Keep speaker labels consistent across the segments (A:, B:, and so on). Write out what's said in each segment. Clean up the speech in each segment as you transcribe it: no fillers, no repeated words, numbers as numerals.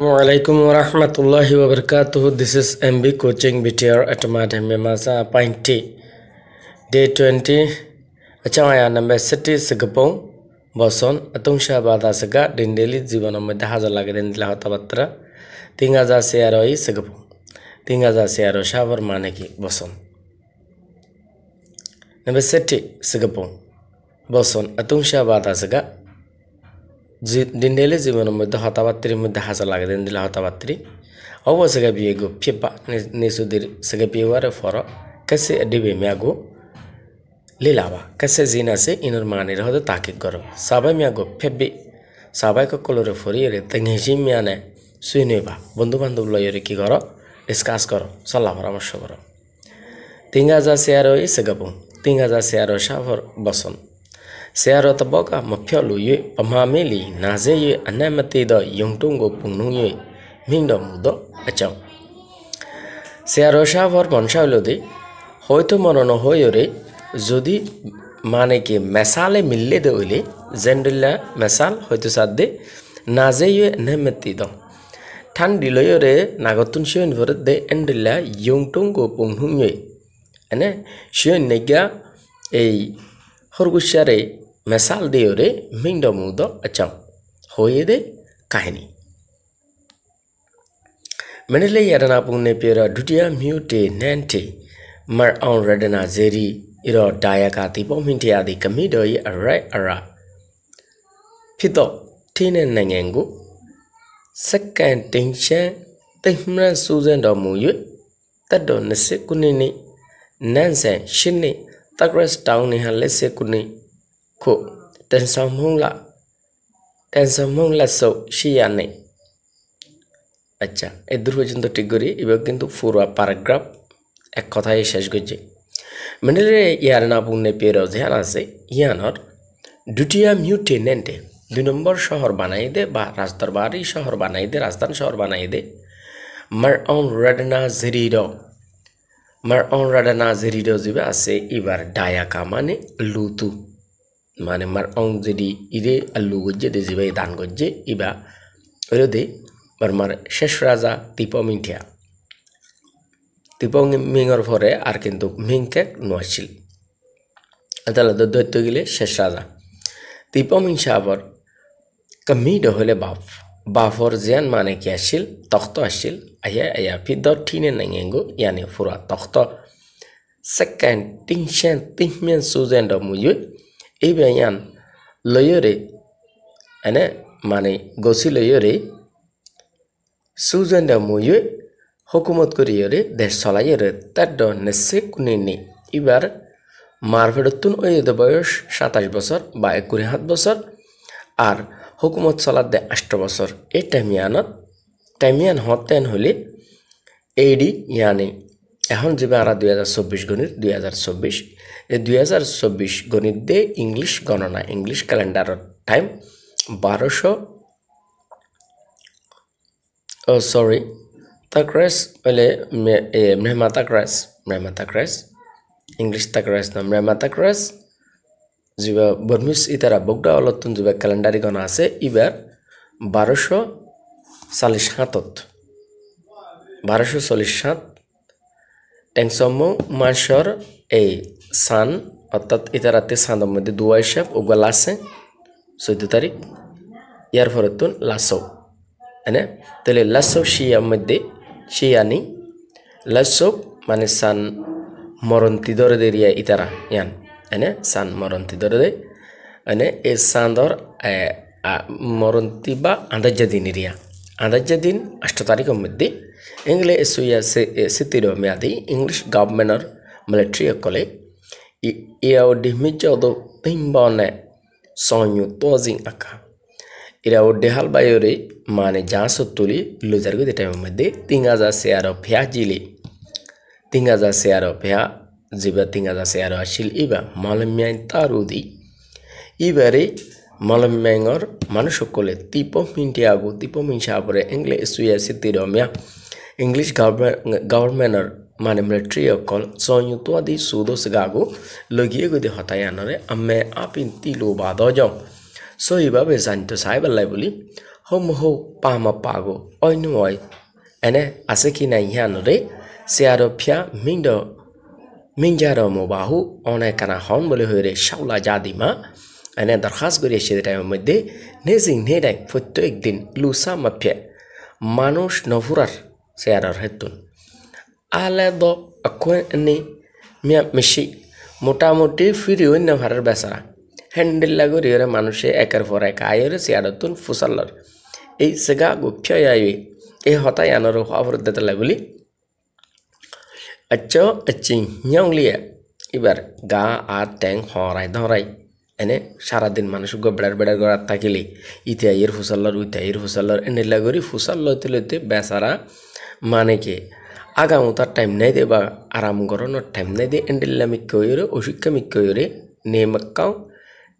A: Assalamualaikum warahmatullahi wabarakatuh. This is MB Coaching BTR at Madam Masa Painti. Day 20. Achaya number city Sigapong Boson Atungsha Bada Saga Dindeli Zivan Medahaza Lagarin Lahatabatra Tingaza Searoi Sigapong Tingaza Searo Shavar Maneki Boson Number city Sigapong Boson Atungsha Bada Saga Dindele জীবনের মধ্যে হতাবাত্রির মধ্যে হাসা লাগে দিন দিলে হতাবাত্রি অবশ্যই বিয়ে গো ফিপা নিসুদির সগে পিওয়ারে for কাছে ডিবে মিয়াগো লীলাবা কাছে জিন আছে ইনর মানির হতে তাকিদ করো সাবাই মিয়াগো ফেবি সাবাই ক কলরে ফরিয়ে তেঙ্গেজি মিয়ানে সুইনেবা বন্ধু বান্ধব লয়রে কি করো ডিসকাস করো সল্লাহ পরামর্শ করো তিঙ্গাজা শেয়ারো ই সেগাপু তিঙ্গাজা শেয়ারো সাফর বসন Searo taboka mapyalu ye pamameli naze ye anamati do yongtungo pungnu ye mingdo mudo acham Searo shavar bonshawlodi hoyto monono hoyore jodi mane ke mesale mille de oile zendilla mesal hoyto sadde naze ye anamati do thandi loyore nagotun shion vorde endilla yongtungo pungnu ye ane shion nega ei horgushare Mesal deore mindo mudo acham hoye de kahini Menele yarana punne pera dutia mute nante mar on redana zeri iro dayaka tipo minti adi kamido yi arai ara Pito tine nangengu second tension tehmran susan do muyu tado nese kunini nansen shinni takras town ni halese kuni Ko tensamong la so shiyane acha এদুর পর্যন্ত ঠিক করি এবার কিন্তু পুরো paragraph এক কথায় শেষ করছে মেন্ডেলে ইয়ার না পুনে পেরো ধ্যান আছে ইয়ানর দুটিয়া মিউটেনেন্টে 2 নম্বর শহর বানাই দে বা রাজদরবারি শহর বানাই দে রাজধানী শহর বানাই দে মার অন রাডানা জেরিডো জিবা আছে এবার ডায়াকা মানে লুতু মানে মার অং যদি ইরে আলু গজ্জে দে জিবাই দান গজ্জে ইবা ওরদে বারমার শেষ রাজা তিপমিংর পরে আর কিন্তু মিংকে নোয়াছিল আদালত দৈত্য গেলে শেষ রাজা তিপমিং সাবর কমিড হলে বাফর জিয়ান মানে কি আসছিল তখ্ত আসছিল আয়া ফিদর ঠিনে নাঙ্গেঙ্গো ইয়ানি ফুরা তখ্ত সেকেন্ড টিংশেন তিহমেন সুজেন ড মুয়ুই এই বেয়ান লয়রে এনে মানে গছি লয়রে সুজেন ড মুয়ুই হুকুমত করিয়রে দেশ চলাইরে তার ড নেসে কুনিনি এবার মারফেডতুন ওই বয়স 27 বছর বা 27 বছর আর হুকুমত চলার দে 8 বছর এই টাইমিয়ান হতেন হলে এইডি ইয়ানি এখন যে আমরা 2024 গণিত 2024 এই 2024 গণিত দে ইংলিশ গণনা ইংলিশ ক্যালেন্ডার টাইম 1200 তাকরাস বলে মেহমাতাকরাস ইংলিশ তাকরাস না মেহমাতাকরাস জিবা বর্মিস ইতারা বগডা অলতুন জিবা ক্যালেন্ডারি গণনা আছে এবার 1247 টেংসমো মাসর এই সান অর্থাৎ ইতারাতে সানের মধ্যে দুয়া হিসাব ওগুলা আছে 14 তারিখ ইয়ার ফরতুন লাসো এনে তাহলে লাসো শিয়ার মধ্যে শিয়ানি লাসো মানে সান মরন্তি দরে দেরিয়া ইতারা ইয়ান এনে সান মরন্তি দরে দে এনে এই সান্দর মরন্তি বা আন্দাজা দিন এরিয়া আন্দাজা দিন 8 তারিখের মধ্যে English suya sitiro meadi English government military kole ia odimicho do timbone sonyu tozing aka ira odehal bayore mane jaso tuli lojargo de time mede 3000 searo phya jile 3000 searo phya jiba 3000 searo ashil iba malamyan tarudi ibare malamyangor manusokole tipo mintiago tipo minshabore English suya sitiro mea English government মানে military অকল সয়ুতো আদি sudo সগাগো লগিয়ে গদি হতায়ানরে আম্মে আপিন তিলো বাদজম সইভাবে জানতো সাইবাল্লাই বলি hom ho pama pago oinu oi ene aseki nai hianore siaro phya mindo minjaro mobahu one kana hon bole hoire shaula jadima ene darkhas gori এসে টাইমের মধ্যে নেজিং নেডাই প্রত্যেক দিন লুসা মাপে মানুষ নফুরার সিয়ারার হেতুন আলে দ আকোনি মিয়া মিশি মোটামুটি ফিরি অন্য ভারের বেচারা হ্যান্ডেল লাগরি ওরে মানুষে একের পর এক আয়ের সিয়ারতুন ফুসাল্লর এই সেগা গুপ্ছয় এই হতাই আনর হওয়ার দিতে লাগলি আচ্ছা আচ্ছি নিয়ংলিয়া এবার গা আর ট্যাং হরাই ধরাই এনে সারাদিন মানুষ বেড়ার বেড়ার গড়ার থাকিলে ইতে আইয়ের ফুসাল্লর উইতে আইয়ের ফুসাল্লর এনে লাগরি ফুসাল লইতে লইতে বেচারা মানে কে আগামো তার টাইম নাই দে বা আরাম করানোর টাইম নাই দে এন্ডেল্লা মিক্কে হইরে অসুখ্যা মিক্কে হইরে নে মাক্কাও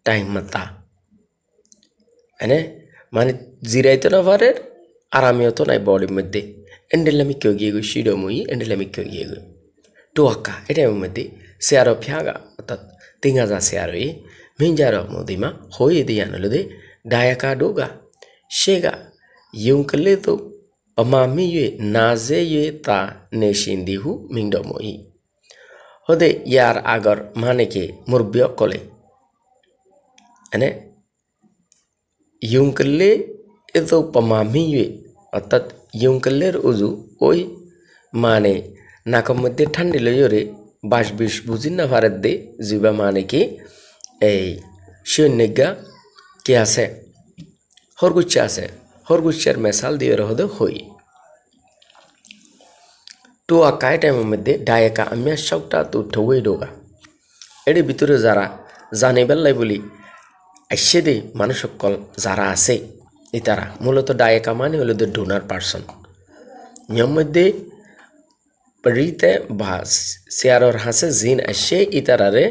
A: টাইম মাতা এনে মানে জিরাইতে না পারে আরামিও তো নাই বডির মধ্যে এন্ডেল্লা মিক্কে গিয়ে গই শিরো মুই এন্ডেল্লা মিক্কে গিয়ে গই টোয়াক্কা এটার মধ্যে শেয়ারও ফ্যাগা অর্থাৎ তিঙ্গাজা শেয়ারই মিঞ্জারও মদিমা হয়ে দিয়ে আনলো দে ডায়াকা ডোগা শেগা ইউঙ্কলে তো Amami yue naze yue ta neshindihu mingdo moi. Hode yar agar maneke murbio kole. Ane yunkle itu pamami yue অর্থাৎ ইয়ংকলের উজু ওই মানে নাকের মধ্যে ঠান্ডি লইরে বাস বিষ বুঝি না ভারত দে জিবা মানে কি এই সৈন্যগা কে আছে হরগুচ্ছা আছে হরগুচ্ছার মেসাল দিয়ে হদে হই তো আকাই টাইমের মধ্যে ডায়েকা আমিয়া সবটা তো ঠৌই ডোগা এর ভিতরে যারা জানে বেল্লাই বলি আসছে দে মানুষ সকল যারা আছে ইতারা মূলত ডায়েকা মানে হলো দে ডোনার পার্সন নিয়ম মধ্যে রিতে বা শেয়ারর হাসে জিন আসছে ইতারারে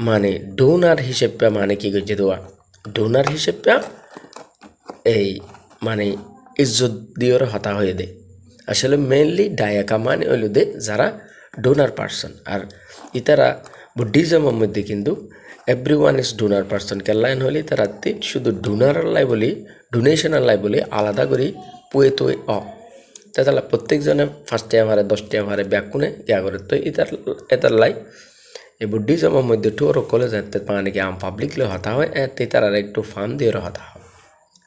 A: মানে ডোনার হিসেবে মানে কি গেছে দেওয়া ডোনার হিসেবে এই মানে ইজ্জত দিওর হতা হয়ে দে আসলে মেইনলি ডায়াকা মানে হইল দে যারা ডোনার পার্সন আর ইতারা বুদ্ধিজমের মধ্যে কিন্তু এভরিওয়ান ইজ ডোনার পার্সন কেলাইন হলে তারা শুধু ডোনার লাই বলি ডোনেশন লাই বলি আলাদা করে পুয়ে তো তাহলে প্রত্যেকজনে 5টি আমারে 10টি আমারে ব্যাকুনে ইয়া করে তো এটার লাই এই বুদ্ধিজমের মধ্যে টোর কলেজ মানে কি আম পাবলিকলে হতা হয় এতে তারা একটু ফার্ম দিয়ে হতা হয়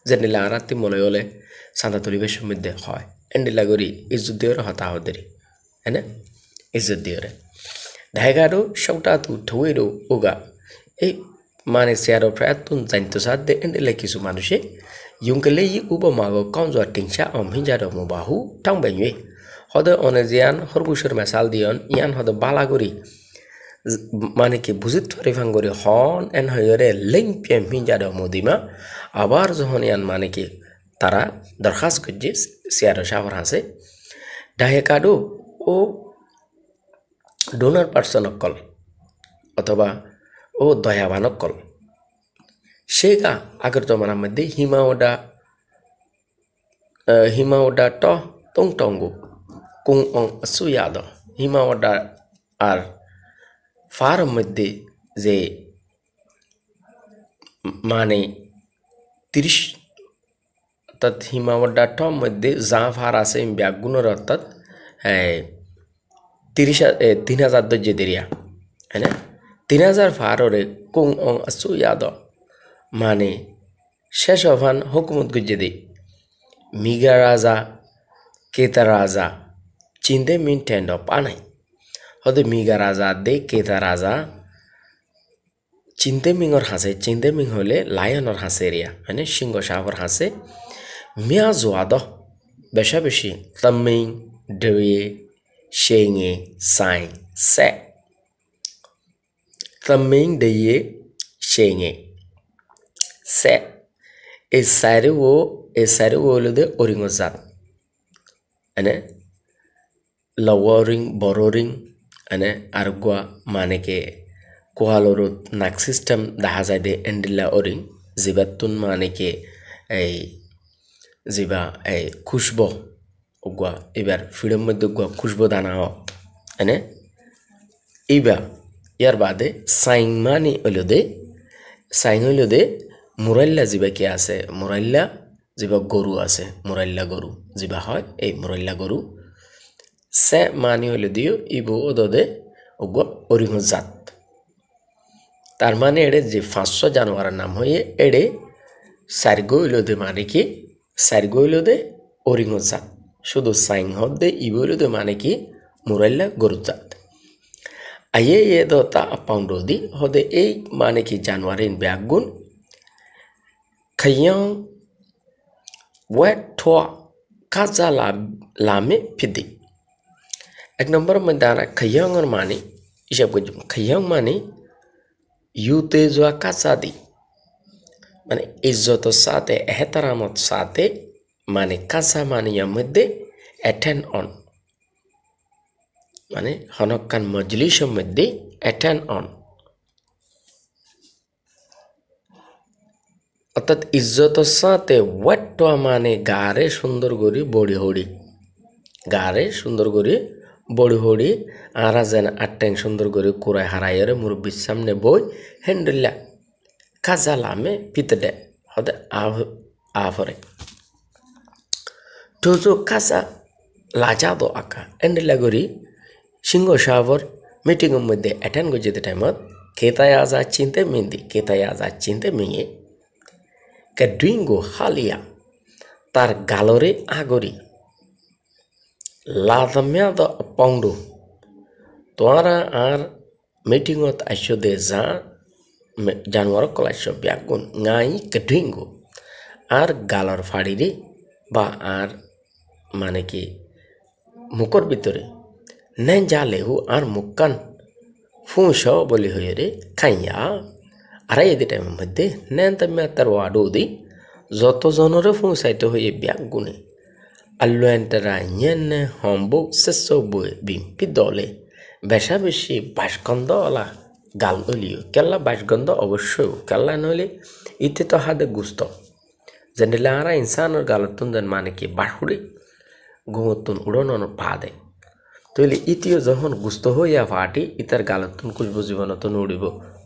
A: যেনিলা আরাতি মনে হলে সাদা পরিবেশের মধ্যে হয় এন্ডিলা করি ইজ্জত দিয়ে হতা হদেরি হ্যাঁ ইজ্জত দিয়ে ঢাইগারও সবটা তু ঠুয়েরও ওগা এই মানে শেয়ারও প্রায় তুন জানতো সাথে এন্ডিলা কিছু মানুষে ইউঙ্কেলে ই উপমাগো কমজোর টিংসা অমহিজারও মোবাহু টাংবাইয়ে হদে অনেজিয়ান হরগুসের মেসাল দিয়ন ইয়ান হদে বালা করি মানে কি বুঝিত রিফাং করে হন এন হয়ে লেং পিএম হিজারও মোদিমা আবার যখন ইয়ান মানে কি তারা দরখাস্ত করছে শেয়ার সাফর হাসে ডাহেকাডো ও ডোনার পার্সন অকল অথবা ও দয়াবান অকল সেগা আগের জমানার মধ্যে হিমাওডা ট টং টঙ্গু কুং অং সুয়াদ হিমাওডা আর ফার মধ্যে যে মানে 30 অর্থাৎ হিমাওয়াডাটার মধ্যে যা ফার আছে ব্যাগগুলোর অর্থাৎ 3000 দর্জে দেরিয়া হ্যাঁ 3000 ফাররে কুং অং আসু ইয়াদ মানে শেষ হভান হুকুমত গুজে দে মিগা রাজা কেতা রাজা চিন্তে মিন টেন্ড পানাই হদে মিগা রাজা দে কেতা রাজা চিন্তে মিঙর হাসে চিন্তে মিং হলে লায়নর হাসে এরিয়া মানে সিংহ সাহর হাসে মিয়া জোয়াদ বেশা বেশি তামিং ডে শেঙে সাই সে তামিং ডে শেঙে সে এই সাইরে ও হলো দে ওরিং জাত মানে লওয়ারিং বড়রিং মানে আর গোয়া মানে কে কোহালোরত নাক সিস্টেম দেখা যায় দে এন্ডিলা ওরিং জিবাতুন মানে কে এই জিবা এই খুশব ওগুয়া এবার ফিডের মধ্যে গুয়া খুশব দানা এনে এইবার ইয়ার বাদে সাইং মানে হইল দে মুরাল্লা জিবা কে আছে মুরাল্লা যিবা গরু আছে মুরাল্লা গরু যিবা হয় এই মুরাল্লা গরু সে মানি হইলে দিও ইবো ওদে ওগ অরিঙ্গ জাত তার মানে এড়ে যে 500 জানোয়ারের নাম হয়ে এড়ে সারগইলদে মানে কি সারগইলদে অরিঙ্গ জাত শুধু সাইং হদে ইবইলদে মানে কি মুরাল্লা গরু জাত আয়ে এ দতা পাউন্ডদি হদে এই মানে কি জানোয়ারিন ব্যাগুন খাইয়াং ওয়েট থোয়া কাজা লামে ফিদি এক নম্বর মধ্যে আনা খাইয়াংর মানে হিসাব করছি খাইয়াং মানে ইউতে যোৱা কাজা দি মানে ইজ্জতের সাথে এহতারামত সাথে মানে কাজা মানে ইয়ার মধ্যে অ্যাটেন্ড অন মানে হনকান মজলিসের মধ্যে অ্যাটেন্ড অন অর্থাৎ ইজ্জতের সাথে ওয়াট্টা মানে গারে সুন্দর করে বড়ি হড়ি গারে সুন্দর করে বড়ি হড়ি আরা যেন আট্টাং সুন্দর করে কুড়াই হারাইয়ের মুরব্বীর সামনে বই হেন্ডুল্লা কাজা লামে পিতে দে হদে আফরে টোজো কাজা লাজাদো আঁকা হেন্ডুল্লা করি সিংহ সাহর মিটিংয়ের মধ্যে অ্যাটেন্ড করে যেতে টাইমত কেতায় আজাদ চিনতে মেহেন্দি কেতায় আজাদ চিনতে মেয়ে Kedingo halia tar galore agori ladamyada pondo toara ar meetingot asho de za januar kolasho biagun ngai kedingo ar galor fadiri ba ar মানে কি মুখর ভিতরে নেন জালেহু আর মুক্কান ফুঁস বলি হয়ে রে খাইয়া আড়াই এদি টাইমের মধ্যে নেন তামিয়া তার ওয়াডো দি যত জনরে ফুঁসাইতে হয়ে ব্যাগ গুনে আল্লু এন্টারা ইয়েনে হম্বো শেষ বই বিম্পি দলে বেশা বেশি বাসগন্ধ ওলা গাল দলিও কেল্লা বাসগন্ধ অবশ্যই কেল্লা নইলে ইতে তো হাদে গুস্ত জেনেলে আরা ইনসানের গালতুন দেন মানে কি বাসুড়ি ঘুমতুন উড়ন পা দেয় তইলে ইতিও যখন গুস্ত হইয়া ফাটি ইতার গালতুন কুচব জীবনতন উড়িব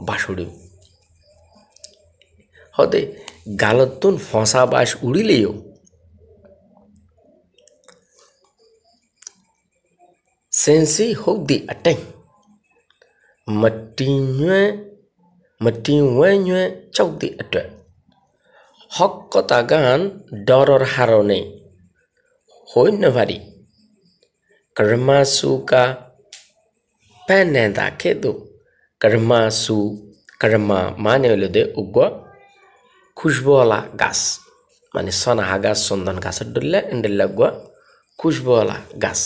A: বাসুড়িব হতে গালতুন ফসা বাস উড়িলেও সেন্সি হোক দি আটাই মটি ওয়ে চৌক দি আটে হক কথা গান ডরর হারণে হই নাভারি कर्मा सु का पैनेदा खेदो कर्मा सु कर्मा माने हलो दे उगवा खुशबू वाला गाছ মানে সনাহা গাছ চন্দন গাছের ডলে এন্ডেলা গুয়া খুশবু वाला গাছ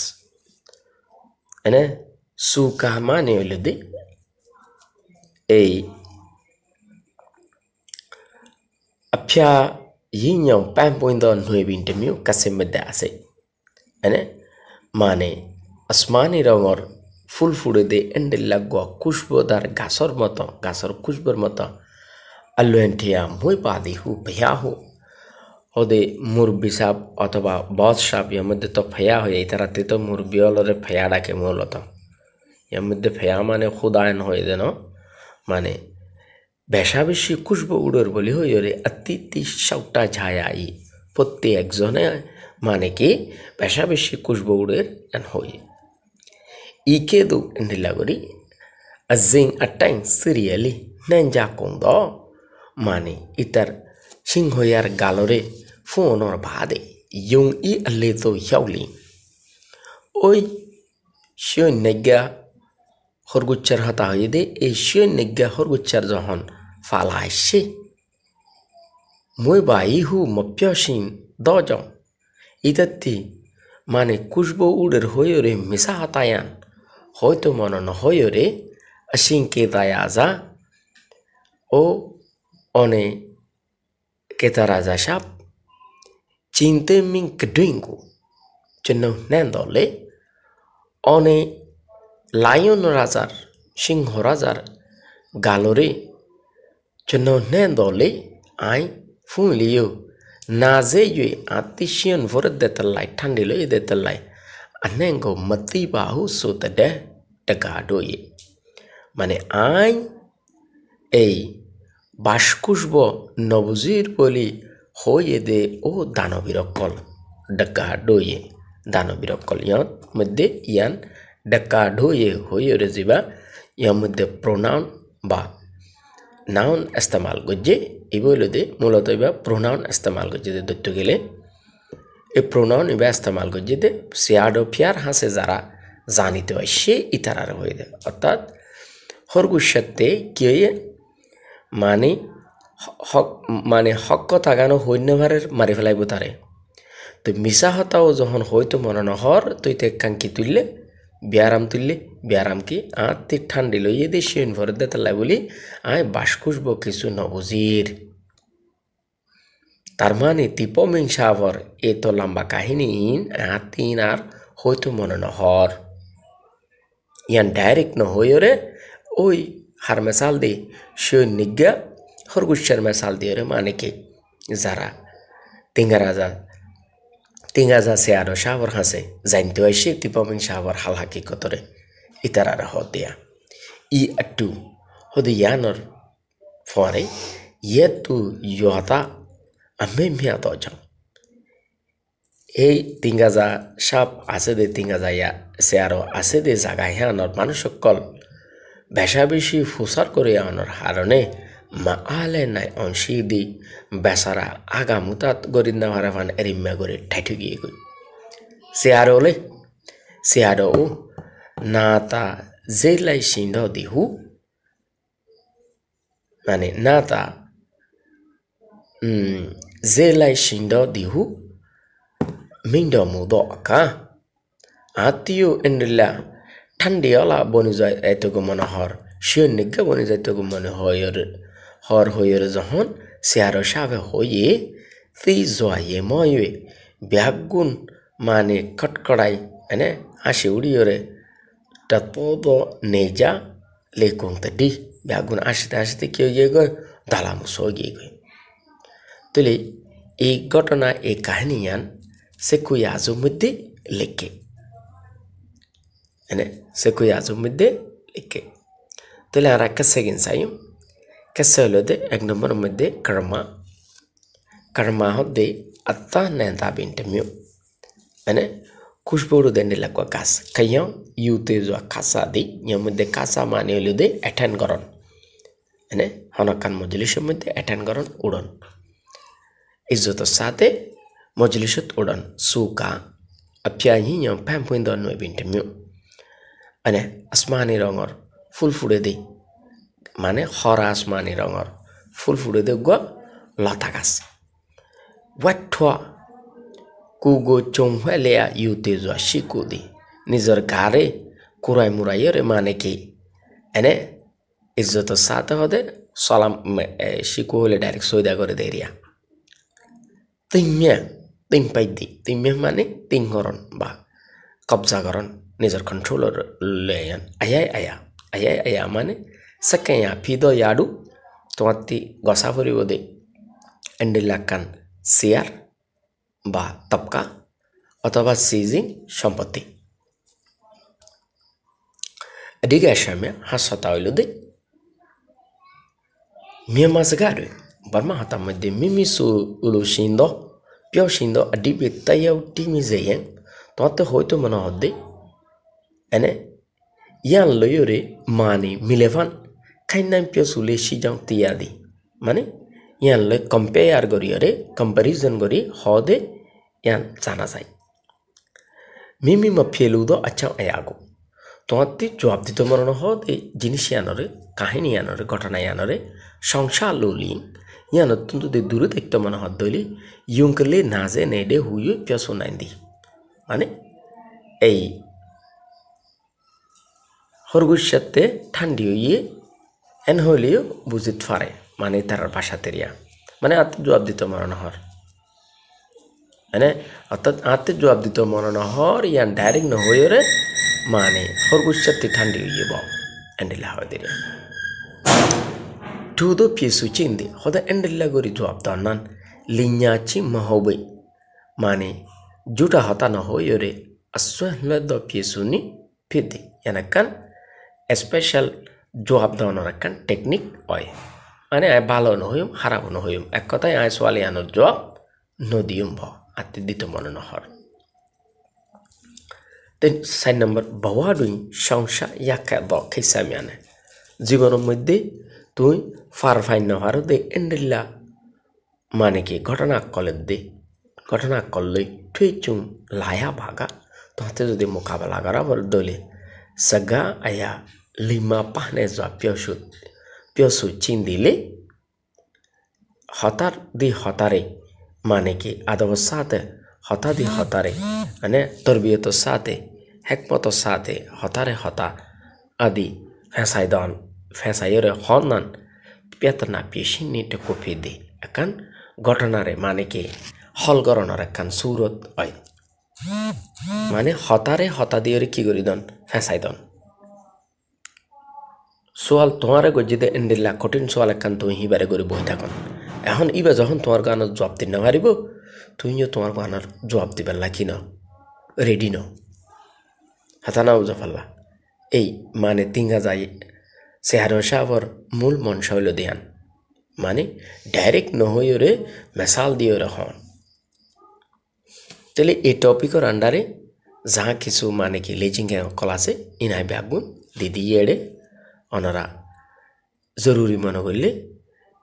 A: এনে সুকা মানে হলো দে এই আফিয়া ইঞ্জাও পাম পয়েন্ট নয় বিন্টমিউ কাছে মধ্যে আছে এনে মানে আসমানি রঙর ফুল ফুড়ে দে এন্ডেল লাগোয়া খুশবুদার গাছর মতো গাছর খুশবুর মতো আলু এন্ঠিয়া মই পাদি হু ভয়া হু হদে মুরব্বী সাপ অথবা বস সাপ এর মধ্যে তো ভয়া হয়ে এই তারাতে তো মুরব্বী অলরে ভয়া ডাকে মূলত এর মধ্যে ভয়া মানে খুদায়ন হয়ে দেন মানে বেশা বেশি খুশবু উড়োর বলি হই রে অতিথি সৌটা ছায়াই প্রত্যেক একজনে মানে কি বেশা বেশি খুশবু উড়ের এন হই ইকে দু এন্ডিলা করি আজিং আটাইং সিরিয়ালি নেঞ্জা কংদ মানে ইতার সিংহয়ার গালরে ফোনর ভাদে ইয়ং ই আলে তো ইয়াউলি ওই শিয় নেগা হরগুচ্চার হতা হয়ে দে এই শিয় নেগা হরগুচ্চার যখন ফালা আসছে মই বাই হু মপ্যসিন দজং ইতাত্তি মানে খুশবু উড়ের হয়ে রে মিশা হাতায়ান হয়তো মনন হয়ে রে আসিংকে দায়াজা ও অনে কেতা রাজা সাপ চিনতে মিং কডুইঙ্গু চিহ্ন নেন দলে অনে লায়ন রাজার সিংহ রাজার গালরে চিহ্ন নেন দলে আই ফুলিও না যে ইয়ে আতিশিয়ন ভরত দেতলাই ঠান্ডি লই দেতলাই আনেঙ্গো মতি বাহু সুত দে টাগাডোয়ে মানে আই এই বাসকুশব নবজির বলি hoye de o danobirokol dakka doye danobirokol yon mধ্যে yan dakka doye hoye reziba yan mধ্যে pronoun ba noun istemal gojje ibolode মূলত ইবা pronoun istemal gojje de Dutta গেলে এই pronoun ইবা istemal gojje de siado pyar hase jara জানিতে হয় সে ইতারার হয়ে দেয় অর্থাৎ হরগুসাতে কি হয়ে মানে হক কথা গানো হইনভারের মারি ফেলাইব তারে তো মিশা হতাও যখন হয়তো মনে নহর তুই তে কাঙ্কি তুললে বিয়ারাম কি আত্মি ঠান্ডি লইয়ে দে শিন ভরে দে তালাই বলি আয় বাসকুসব কিছু নবজির তার মানে তিপমিং সাভর এ তো লম্বা কাহিনী আত্মিন আর হয়তো মনে নহর ইয়ান ডাইরেক্ট নহয়রে ওই হার মেসাল দে শিন নিজ্ঞা হরগুসার মেসাল দিয়ে রে মানে কি যারা তিঙ্গাজা সে আরো সাবর হাসে জানতে হয় সে তিপমিং সাবর হাল হাকিকতরে ইতারারা হদ দেয়া ই আট্টু হদে ইয়ানর ফরে ইয়ে তু ইয়তা আমি মিয়া তো যাও এই তিঙ্গাজা সাপ আছে দে তিঙ্গাজা ইয়া সে আরো আছে দে জাগা হিয়ানর মানুষ সকল বেশা বেশি ফুসার করে আনর হারণে মা আলে নাই অংশী দি বেসারা আগা মুতাত গরিদ না হারাফান এরিম্মা করে ঠাইঠু গিয়ে গই সে আরো ও না তা জেলাই সিন্ধ দিহু মানে না তা জেলাই সিন্ধ দিহু মিন্ড মুদ আকা আত্মীয় এন্ডিল্লা ঠান্ডিয়ালা বনি যায় এতগো মনে হর শিও নিজ্ঞা বনি যায় এতগো মনে হর হইয়ের যখন সে আরো সাবে হইয়ে ফি জয়ে ময়ে ব্যাগুন মানে কটকড়াই এনে হাসি উড়িয়রে তৎপদ নেজা লেকুং দি ব্যাগুন আসতে কি হয়ে গয় দালামুস হয়ে গই তুলে এই ঘটনা এই কাহিনীয়ান সে কুই আজম মধ্যে লেখে এনে সে কুই আজম মধ্যে লেখে তুলে আর একটা সেকেন্ড সাইম कैसे हलो दे एक नंबर मध्य कर्मा हो दे अत्ता नेता बिंटम्यू मैंने खुशबू देने लगवा कास कहीं यूते जो खासा दी यह मध्य खासा माने हलो दे अटेंड करन मैंने हनकान मजलिस मध्य अटेंड करन उड़न इज्जत साथे मजलिस उड़न सुका अप्याही यह पैम पुइन दन में बिंटम्यू मैंने आसमानी रंगर फुल फुड़े दे মানে হরা আসমানি রঙর ফুল ফুটে দেব লতা গাছ ওয়াঠুয়া কুগো চৌহলেয়া ইউতে যোৱা শিকু দি নিজর গারে কুরাই মুরাইরে মানে কি এনে ইজ্জত সাথে হদে সালাম শিকু হলে ডাইরেক্ট সৈদা করে দেরিয়া তিন পাই দি তিমিয়া মানে তিনহরণ বা কবজাকরণ নিজর কন্ট্রোলর লেয়ান আয়া মানে Sakanya pido yadu tomati gosafuri bode endilakan siar ba tapka অথবা সিজিং সম্পত্তি এদিকে আসামে হাসতা হইল দে মিয়ামাস গাড়ি বার্মা হাতার মধ্যে মিমিসু উলু সিন্দ পিও সিন্দ আডিবে তাইয়াও টিমি যেয়েন তোমাতে হয়তো মনে হদ্দে এনে ইয়ান লইরে মানে মিলেভান খাইনাম পিও সুলে সিজাং তিয়াদি মানে ইয়ান লই কম্পেয়ার করিয়রে কম্পারিজন করি হদে ইয়ান জানা যায় মিমি মফেলুদো আচ্ছা আয়াগো তোমাতে জবাব দিতে মরণ হদে জিনিস ইয়ানরে কাহিনী ইয়ানরে ঘটনা ইয়ানরে সংসার লোলি ইয়ান অত্যন্ত দূরে দেখতে মনে হদ দইলি ইয়ংকলে নাজে নেডে হুইয়ে পিও শোনাইন্দি মানে এই হরগুসাতে ঠান্ডি হইয়ে এন হইলেও বুঝিত পারে মানে তার ভাষা তেরিয়া মানে আত্ম জবাব দিতে মরণ হর মানে অর্থাৎ আত্ম জবাব দিতে মরণ হর ইয়ান ডাইরেক্ট ন হইরে মানে হরগুসাতে ঠান্ডি হইয়ে বাও এন্ডিলা হয় তেরিয়া টুদো পিসু চিন্দি হদা এন্ডিলা গরি জবাব দান লিঞ্জাচি মহবে মানে জুটা হতা ন হইরে আসল পিসুনি ফিদি ইয়ানাকান স্পেশাল জবাব দেওয়ানোর একখান টেকনিক হয় মানে আয় ভালো নহইম খারাপ নহইম এক কথায় আয় সোয়ালি আনোর জবাব নদিয়ম ভ আত্মি দিত মনে নহর তেন 4 নম্বর বওয়াডুই সংসা ইয়াকা দ খেসামিয়ানে জীবনের মধ্যে তুই ফার ফাইন নহর দে এন্ডিল্লা মানে কি ঘটনা করলে তুই চুং লায়া ভাগা তোহাতে যদি মোকাবেলা করা বল দলে সগা আয়া লিমা পাহনে যা পিয়সু চিন দিলে হতারে মানে কি আদব সাথে হতারে মানে তরবিয়ত সাথে হেকমত সাথে হতা আদি ফেসাইরে হনান পেতনা পেশিনি কপি দি একান ঘটনারে মানে কি হলগরণর একান সুরত হয় মানে হতা দিয়ে কি করি দন ফেসাই দন সোয়াল তোমারে গজ্জিতে এন্ডিল্লা কঠিন সোয়াল একান তুমি হিবারে করে বই থাকন এখন ইবা যখন তোমার গানের জবাব দিন না পারিব তুমিও তোমার গানের জবাব দিবেন লাগি ন রেডি ন হাতা না বুঝা পারলা এই মানে তিঙ্গা যাই চেহারা সাহর মূল মনসা হইল দিয়ান মানে ডাইরেক্ট নহইরে মেসাল দিয়ে হন তাহলে এই টপিকর আন্ডারে যা কিছু মানে কি লেজিং কল আছে ইনাই ব্যাগুন দিদি এড়ে ওনারা জরুরি মনে করলে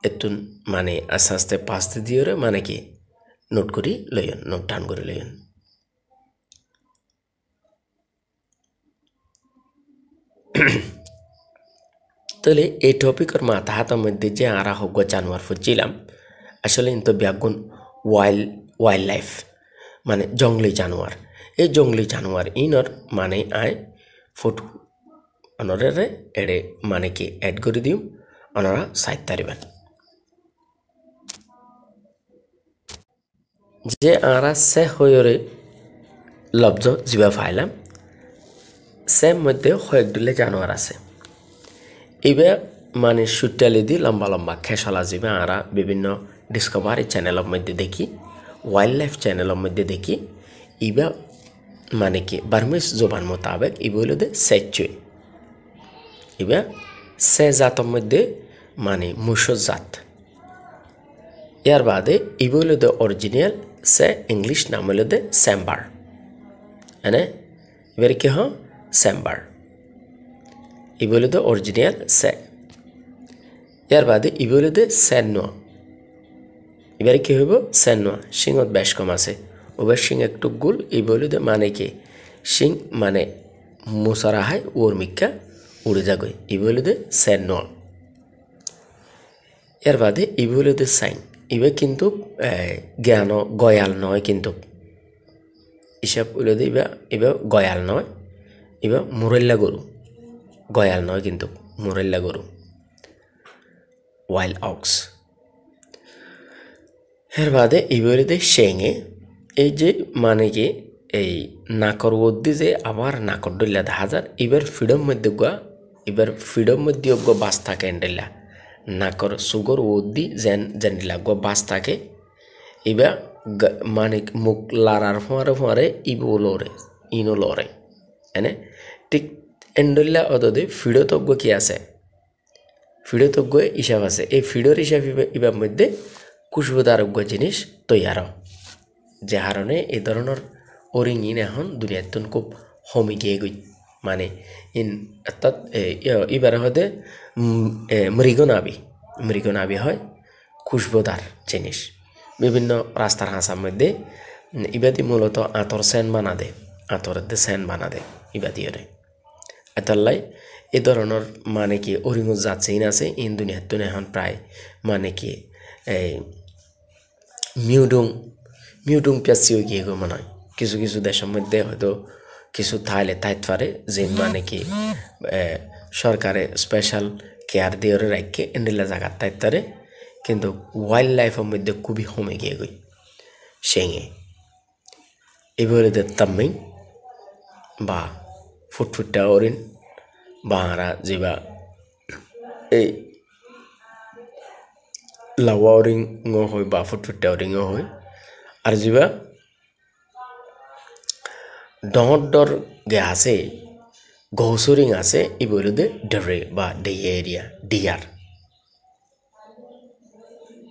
A: এতুন মানে আস্তে আস্তে পাঁচতে দিয়ে মানে কি নোট করি লইন নোট ডাউন করে লইন তাহলে এই টপিকের মাথা হাতের মধ্যে যে আরা হোক জানোয়ার ফুটছিলাম আসলে কিন্তু ব্যাগুন ওয়াইল্ড লাইফ মানে জঙ্গলি জানোয়ার এই জঙ্গলি জানোয়ার ইনর মানে আয় ফটো অনরে এড়ে মানে কি অ্যাড করে দিম ওনারা সাইড তারিবেন যে আরা সে হয়ে লব্জ জিবা ফাইলাম সে মধ্যে কয়েকগুলো জানোয়ার আছে এবার মানে সুটালি দি লম্বা লম্বা খেসলা জিবা আরা বিভিন্ন ডিসকভারি চ্যানেলের মধ্যে দেখি ওয়াইল্ড লাইফ চ্যানেলের মধ্যে দেখি ইবা মানে কি বার্মিস জবান মোতাবেক ইবা হলো দে সেচুই ইবা সে জাতের মধ্যে মানে মুসো জাত এর বাদে ইবা হলো দে অরিজিনাল সে ইংলিশ নাম হলো দে স্যাম্বার মানে এবার কি হয় স্যাম্বার ইবা হলো দে অরিজিনাল সে এর বাদে ইবা হলো দে স্যানোয়া এবার কি হইব স্যানোয়া সিংহত বেশ কম আছে ওবার সিং একটু গুল ইবা হলো দে মানে কি সিং মানে মুসারা হয় ওর মিক্কা উড়ে যাগই ইবা হলো দে স্যানোয়া এর বাদে ইবা হলো দে সাইন ইবা কিন্তু জ্ঞান গয়াল নয় কিন্তু হিসাব হইল দে ইবা গয়াল নয় ইবা মুরল্লা গরু গয়াল নয় কিন্তু মুরল্লা গরু ওয়াইল্ড অক্স এর বাদে ইবা হইল দে শেঙে এই যে মানে কি এই নাকর ওদ্দি যে আবার নাকর ডইলা দেখা যার এবার ফিডম মধ্যে বাস থাকে এন্ডেলা নাকর সুগর ওদ্দি জেন্ডিলা বাস থাকে এবার মানে মুখ লারার ফোঁয়ারে ইনো লরে এনে ঠিক এন্ডেলা অদে ফিডতজ্ঞ কি আছে ফিডতজ্ঞ হিসাব আছে এই ফিডর হিসাব ইবার মধ্যে খুশবুদারজ্ঞ জিনিস তৈয়ার যে কারণে এই ধরনের ওরিং ইন এখন দুনিয়াতন খুব কমে গিয়ে গই মানে অর্থাৎ এবারে হতে মৃগনাবি হয় খুশবুদার জিনিস বিভিন্ন রাস্তার হাঁসার মধ্যে ইবাদি মূলত আতর সেন বানা দে আতরের দে সেন বানা দে ইবাদিওরে এতাল্লাই এই ধরনের মানে কি ওরিং যাচ্ছে ইন আছে ইন দুনিয়াতন এখন প্রায় মানে কি এই মিউডুং পেঁচিও গিয়ে গো মনে হয় কিছু কিছু দেশের মধ্যে হয়তো কিছু থাইতে পারে যে মানে কি সরকারে স্পেশাল কেয়ার দিয়ে রাখে এন্ডিলা জায়গা তাইতারে কিন্তু ওয়াইল্ড লাইফের মধ্যে খুবই কমে গিয়ে গই সেঙে এবারে দেখতামই বা ফুটফুটটা ওরিন বা হারা যেবা এই লাওয়া ওরিংও হয় বা ফুটফুটটা ওরিংও হয় আর যেবা ডর গে আছে ঘৌসরিং আছে এই বইলদে ডরে বা ডে এরিয়া ডিয়ার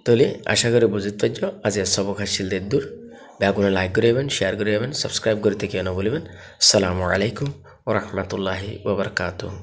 A: তাহলে আশা করি বুঝতে পারছ আজ সবক হাসিল দের দূর ব্যাগুনে লাইক করে যাবেন শেয়ার করে যাবেন সাবস্ক্রাইব করে থেকে না বলবেন আসসালামু আলাইকুম ওয়া রাহমাতুল্লাহি ওয়া বারাকাতুহু